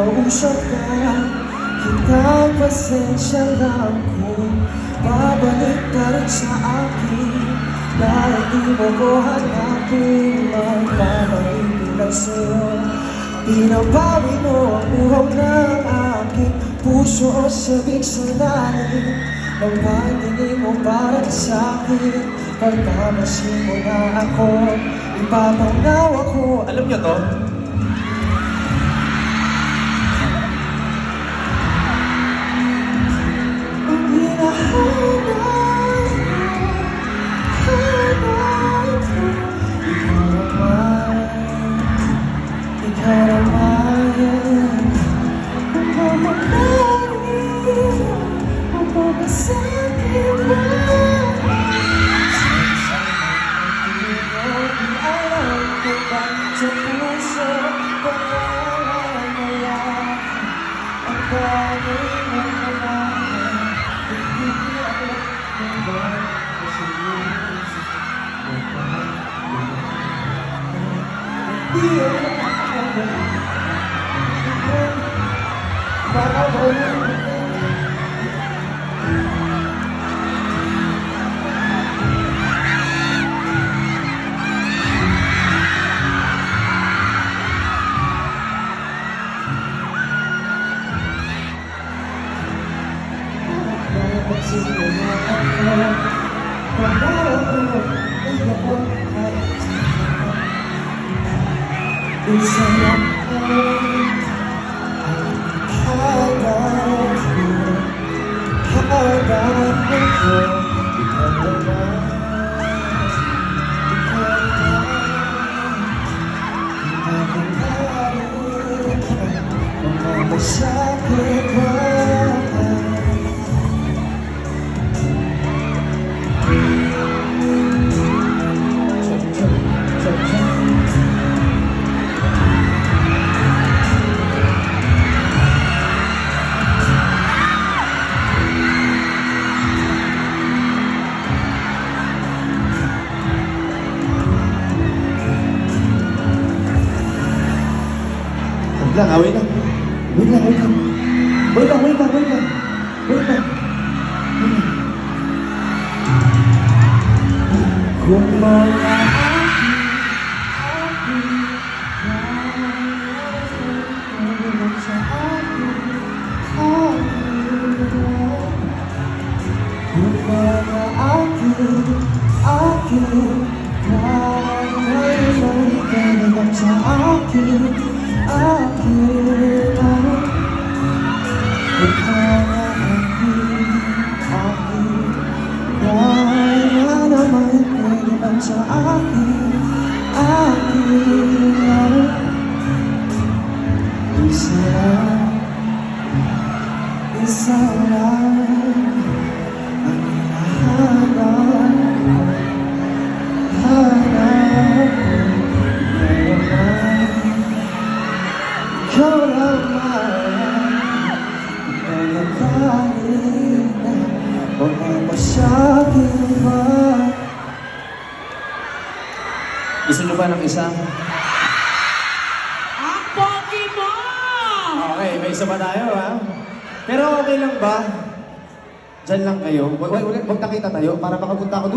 makausap ka. Kitang pasensya lang kung babalik ka rin sa akin. Dahil di mo ko hanapin, magpapahingin lang sa'yo. Pinabawi mo ang uhaw ng aking puso sa bigsandanin. Ang pagtingin mo para sa'kin, pagmamasin mo na ako, ipapanaw ako. Alam niyo to? Ang hinahanap ikaw naman, ang pamakalit, ang pagkasakit mo. Alam ko ba sa puso, pagkalamala, ang bagay mo naman, hindi ako naman kasi hindi ako sakit ba? Lang, wait lang. Wait lang, wait lang. Wait lang, wait lang, wait lang. Wait lang. Kung mga sa akin, isa lang ang hanap ikaw naman, nalagalit na pagmamasyakin ba. Gusto nyo ba ng isa? Ang pogi mo! Okay, may isa pa tayo ha? Pero okay lang ba? Diyan lang kayo. Huwag nakita tayo para makapunta ako doon.